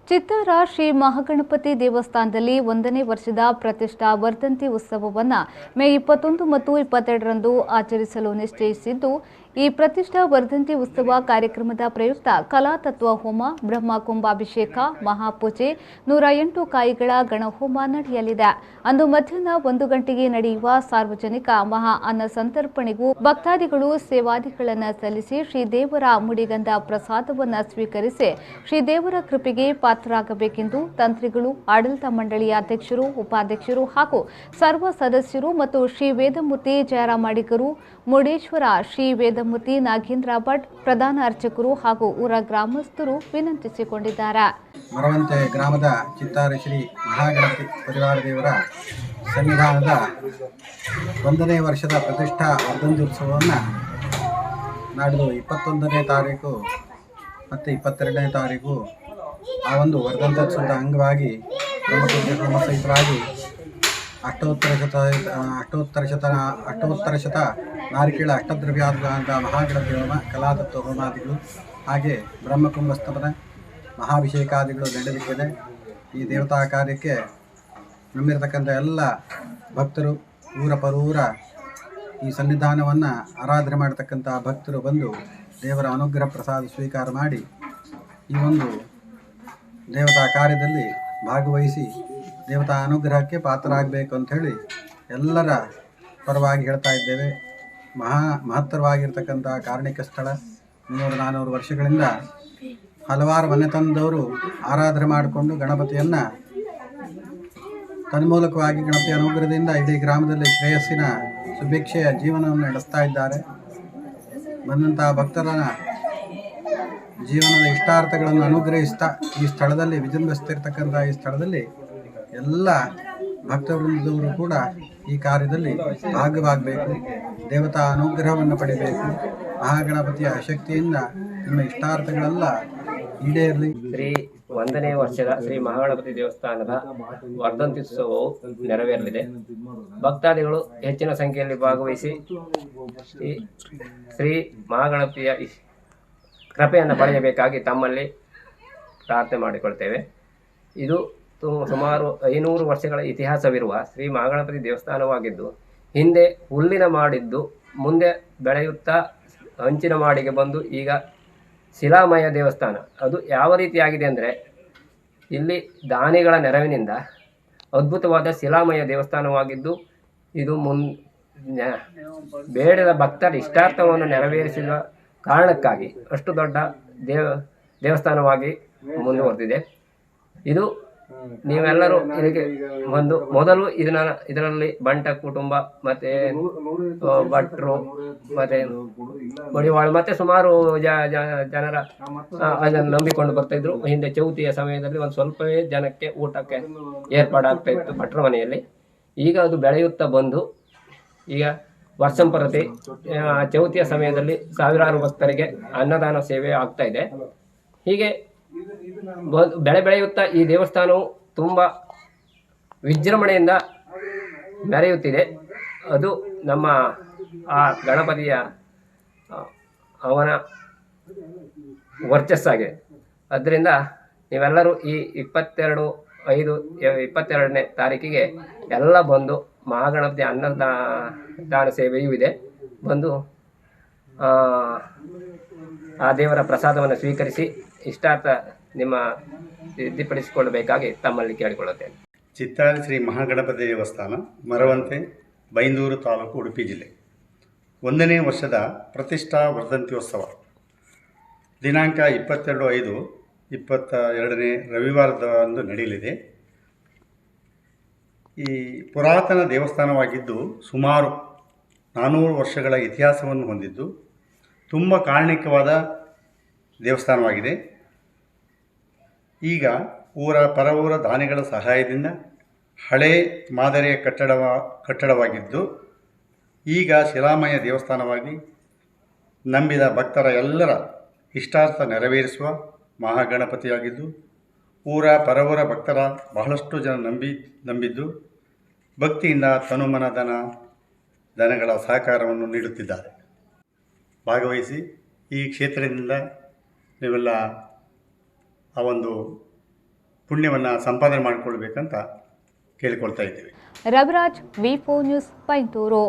ಚಿತ್ತಾರ ಶ್ರೀ ಮಹಾಗಣಪತಿ ದೇವಸ್ಥಾನದಲ್ಲಿ 1ನೇ ವರ್ಷದ ಪ್ರತಿಷ್ಠಾ ವರ್ಧಂತಿ ಉತ್ಸವವನ್ನು ಮೇ 21 ಮತ್ತು 22ರಂದು ಆಚರಿಸಲು ನಿಶ್ಚಯಿಸಿದ್ದು, ಈ ಪ್ರತಿಷ್ಠಾ ವರ್ಧಂತಿ ಉತ್ಸವ ಕಾರ್ಯಕ್ರಮದ ಪ್ರಯುಕ್ತ ಕಲಾತತ್ವ ಹೋಮ, ಬ್ರಹ್ಮ ಕುಂಭಾಭಿಷೇಕ, ಮಹಾಪೂಜೆ, 108 ಕಾಯಿಗಳ ಗಣಹೋಮ ನಡೆಯಲಿದೆ. ಅಂದು ಮಧ್ಯಾಹ್ನ 1 ಗಂಟೆಗೆ ನಡೆಯುವ ಸಾರ್ವಜನಿಕ ಮಹಾ ಅನ್ನ ಸಂತರ್ಪಣೆಗೂ ಭಕ್ತಾದಿಗಳು ಸೇವಾದಿಗಳನ್ನು ಸಲ್ಲಿಸಿ ಶ್ರೀದೇವರ ಮುಡಿಗಂಧ ಪ್ರಸಾದವನ್ನು ಸ್ವೀಕರಿಸಿ ಶ್ರೀದೇವರ ಕೃಪೆಗೆ ಪಾತ್ರರಾಗಬೇಕೆಂದು ತಂತ್ರಿಗಳು, ಆಡಳಿತ ಮಂಡಳಿಯ ಅಧ್ಯಕ್ಷರು, ಉಪಾಧ್ಯಕ್ಷರು ಹಾಗೂ ಸರ್ವ ಸದಸ್ಯರು ಮತ್ತು ಶ್ರೀ ವೇದಮೂರ್ತಿ ಜಯರಾಮಡಿಗರು, ಮುರುಡೇಶ್ವರ ಶ್ರೀ ವೇದಮೂರ್ತಿ ನಾಗೇಂದ್ರ ಭಟ್ ಪ್ರಧಾನ ಅರ್ಚಕರು ಹಾಗೂ ಊರ ಗ್ರಾಮಸ್ಥರು ವಿನಂತಿಸಿಕೊಂಡಿದ್ದಾರೆ. ಮರವಂತೆ ಗ್ರಾಮದ ಚಿತ್ತಾರ ಶ್ರೀ ಮಹಾಗಣಪತಿ ಪರಿವಾರ ದೇವರ ಸನ್ನಿಧಾನದ 1ನೇ ವರ್ಷದ ಪ್ರತಿಷ್ಠಾ ವರ್ಧಂತಿ ಉತ್ಸವವನ್ನು ನಾಡಿದ್ದು 21ನೇ ತಾರೀಕು ಮತ್ತು 22ನೇ ತಾರೀಕು ಆ ಒಂದು ವರ್ಧಂತ್ಯೋತ್ಸವದ ಅಂಗವಾಗಿ ಬ್ರಹ್ಮಕುಂಭ ಸಹಿತವಾಗಿ ಅಷ್ಟೋತ್ತರ ಶತ ನಾರಿಕೇಳ ಅಷ್ಟದ್ರವ್ಯಾದ ಮಹಾಗಣಪತಿ ಹೋಮ, ಕಲಾತತ್ವ ಹೋಮಾದಿಗಳು ಹಾಗೆ ಬ್ರಹ್ಮಕುಂಭ ಸ್ತಂಭನ ಮಹಾಭಿಷೇಕಾದಿಗಳು ನಡೆಯಲಿಕ್ಕಿದೆ. ಈ ದೇವತಾ ಕಾರ್ಯಕ್ಕೆ ನಂಬಿರತಕ್ಕಂಥ ಎಲ್ಲ ಭಕ್ತರು, ಊರ ಪರೂರ ಈ ಸನ್ನಿಧಾನವನ್ನು ಆರಾಧನೆ ಮಾಡತಕ್ಕಂಥ ಭಕ್ತರು ಬಂದು ದೇವರ ಅನುಗ್ರಹ ಪ್ರಸಾದ ಸ್ವೀಕಾರ ಮಾಡಿ ಈ ಒಂದು ದೇವತಾ ಕಾರ್ಯದಲ್ಲಿ ಭಾಗವಹಿಸಿ ದೇವತಾ ಅನುಗ್ರಹಕ್ಕೆ ಪಾತ್ರರಾಗಬೇಕು ಅಂಥೇಳಿ ಎಲ್ಲರ ಪರವಾಗಿ ಹೇಳ್ತಾ ಇದ್ದೇವೆ. ಮಹತ್ತರವಾಗಿರ್ತಕ್ಕಂಥ ಕಾರಣಿಕ ಸ್ಥಳ. 300-400 ವರ್ಷಗಳಿಂದ ಹಲವಾರು ಮನೆತನದವರು ಆರಾಧನೆ ಮಾಡಿಕೊಂಡು ಗಣಪತಿಯನ್ನು ತನ್ಮೂಲಕವಾಗಿ ಗಣಪತಿ ಅನುಗ್ರಹದಿಂದ ಇಡೀ ಗ್ರಾಮದಲ್ಲಿ ಶ್ರೇಯಸ್ಸಿನ ಸುಭಿಕ್ಷೆಯ ಜೀವನವನ್ನು ನಡೆಸ್ತಾ ಇದ್ದಾರೆ. ಬಂದಂಥ ಭಕ್ತರ ಜೀವನದ ಇಷ್ಟಾರ್ಥಗಳನ್ನು ಅನುಗ್ರಹಿಸ್ತಾ ಈ ಸ್ಥಳದಲ್ಲಿ ವಿಜೃಂಭಿಸ್ತಿರ್ತಕ್ಕಂಥ ಈ ಸ್ಥಳದಲ್ಲಿ ಎಲ್ಲ ಭಕ್ತವೃಂದವರು ಕೂಡ ಈ ಕಾರ್ಯದಲ್ಲಿ ಭಾಗವಾಗಬೇಕು, ದೇವತಾ ಅನುಗ್ರಹವನ್ನು ಪಡಿಬೇಕು. ಮಹಾಗಣಪತಿಯ ಶಕ್ತಿಯಿಂದ ನಿಮ್ಮ ಇಷ್ಟಾರ್ಥಗಳೆಲ್ಲ ಈಡೇರಲಿ. ಶ್ರೀ 1ನೇ ವರ್ಷದ ಶ್ರೀ ಮಹಾಗಣಪತಿ ದೇವಸ್ಥಾನದ ವರ್ಧಂತ್ಯುತ್ಸವವು ನೆರವೇರಲಿದೆ. ಭಕ್ತಾದಿಗಳು ಹೆಚ್ಚಿನ ಸಂಖ್ಯೆಯಲ್ಲಿ ಭಾಗವಹಿಸಿ ಶ್ರೀ ಮಹಾಗಣಪತಿಯ ಕೃಪೆಯನ್ನು ಪಡೆಯಬೇಕಾಗಿ ತಮ್ಮಲ್ಲಿ ಪ್ರಾರ್ಥನೆ ಮಾಡಿಕೊಳ್ತೇವೆ. ಇದು ಸುಮಾರು 500 ವರ್ಷಗಳ ಇತಿಹಾಸವಿರುವ ಶ್ರೀ ಮಹಾಗಣಪತಿ ದೇವಸ್ಥಾನವಾಗಿದ್ದು, ಹಿಂದೆ ಹುಲ್ಲಿನ ಮಾಡಿದ್ದು ಮುಂದೆ ಬೆಳೆಯುತ್ತಾ ಹಂಚಿನ ಮಾಡಿಗೆ ಬಂದು ಈಗ ಶಿಲಾಮಯ ದೇವಸ್ಥಾನ. ಅದು ಯಾವ ರೀತಿಯಾಗಿದೆ ಅಂದರೆ, ಇಲ್ಲಿ ದಾನಿಗಳ ನೆರವಿನಿಂದ ಅದ್ಭುತವಾದ ಶಿಲಾಮಯ ದೇವಸ್ಥಾನವಾಗಿದ್ದು, ಇದು ಬೇಡದ ಭಕ್ತರ ಇಷ್ಟಾರ್ಥವನ್ನು ನೆರವೇರಿಸಿದ ಕಾರಣಕ್ಕಾಗಿ ಅಷ್ಟು ದೊಡ್ಡ ದೇವಸ್ಥಾನವಾಗಿ ಮುಂದುವರೆದಿದೆ. ಇದು ನೀವೆಲ್ಲರೂ ಇದಕ್ಕೆ ಮೊದಲು ಇದರಲ್ಲಿ ಬಂಟ ಕುಟುಂಬ ಮತ್ತೆ ಭಟ್ರು ಮತ್ತೆ ಮಡಿವಾಳು ಮತ್ತೆ ಸುಮಾರು ಜನರ ಅದನ್ನು ನಂಬಿಕೊಂಡು ಬರ್ತಾ ಇದ್ರು. ಹಿಂದೆ ಚೌತಿಯ ಸಮಯದಲ್ಲಿ ಒಂದು ಸ್ವಲ್ಪವೇ ಜನಕ್ಕೆ ಊಟಕ್ಕೆ ಏರ್ಪಾಡಾಗ್ತಾ ಇತ್ತು ಭಟ್ರ ಮನೆಯಲ್ಲಿ. ಈಗ ಅದು ಬೆಳೆಯುತ್ತಾ ಬಂದು ಈಗ ವರ್ಷಂಪರತಿ ಚೌತಿಯ ಸಮಯದಲ್ಲಿ ಸಾವಿರಾರು ಭಕ್ತರಿಗೆ ಅನ್ನದಾನ ಸೇವೆ ಆಗ್ತಾ ಇದೆ. ಹೀಗೆ ಬೆಳೆಯುತ್ತಾ ಈ ದೇವಸ್ಥಾನವು ತುಂಬ ವಿಜೃಂಭಣೆಯಿಂದ ಮೆರೆಯುತ್ತಿದೆ. ಅದು ನಮ್ಮ ಆ ಗಣಪತಿಯ ಅವನ ವರ್ಚಸ್ಸಾಗಿದೆ. ಅದರಿಂದ ನೀವೆಲ್ಲರೂ ಈ 22/5/22ನೇ ತಾರೀಕಿಗೆ ಎಲ್ಲ ಬಂದು ಮಹಾಗಣಪತಿ ಅನ್ನದಾನ ಸೇವೆಯೂ ಇದೆ, ಬಂದು ಆ ದೇವರ ಪ್ರಸಾದವನ್ನು ಸ್ವೀಕರಿಸಿ ಇಷ್ಟಾರ್ಥ ನಿಮ್ಮ ಸಿದ್ಧಿಪಡಿಸಿಕೊಳ್ಳಬೇಕಾಗಿ ತಮ್ಮಲ್ಲಿ ಕೇಳಿಕೊಳ್ಳುತ್ತೇನೆ. ಚಿತ್ತಾರ ಶ್ರೀ ಮಹಾಗಣಪತಿ ದೇವಸ್ಥಾನ, ಮರವಂತೆ, ಬೈಂದೂರು ತಾಲೂಕು, ಉಡುಪಿ ಜಿಲ್ಲೆ. 1ನೇ ವರ್ಷದ ಪ್ರತಿಷ್ಠಾ ವರ್ಧಂತ್ಯೋತ್ಸವ ದಿನಾಂಕ 22/5/22ನೇ ರವಿವಾರದಂದು ನಡೆಯಲಿದೆ. ಈ ಪುರಾತನ ದೇವಸ್ಥಾನವಾಗಿದ್ದು ಸುಮಾರು 400 ವರ್ಷಗಳ ಇತಿಹಾಸವನ್ನು ಹೊಂದಿದ್ದು ತುಂಬ ಕಾರಣಿಕವಾದ ದೇವಸ್ಥಾನವಾಗಿದೆ. ಈಗ ಪರವೂರ ದಾನಿಗಳ ಸಹಾಯದಿಂದ ಹಳೇ ಮಾದರಿಯ ಕಟ್ಟಡವಾಗಿದ್ದು ಈಗ ಶಿಲಾಮಯ ದೇವಸ್ಥಾನವಾಗಿ ನಂಬಿದ ಭಕ್ತರ ಎಲ್ಲರ ಇಷ್ಟಾರ್ಥ ನೆರವೇರಿಸುವ ಮಹಾಗಣಪತಿಯಾಗಿದ್ದು, ಪರವೂರ ಭಕ್ತರ ಬಹಳಷ್ಟು ಜನ ನಂಬಿದ್ದು ಭಕ್ತಿಯಿಂದ ತನುಮನ ದನಗಳ ಸಹಕಾರವನ್ನು ನೀಡುತ್ತಿದ್ದಾರೆ. ಭಾಗವಹಿಸಿ ಈ ಕ್ಷೇತ್ರದಿಂದ ನೀವೆಲ್ಲ ಆ ಒಂದು ಪುಣ್ಯವನ್ನು ಸಂಪಾದನೆ ಮಾಡಿಕೊಳ್ಬೇಕಂತ ಕೇಳಿಕೊಳ್ತಾ ಇದ್ದೀವಿ. ರವಿರಾಜ್, ವಿ4 ನ್ಯೂಸ್, ಪೈಂತೂರು.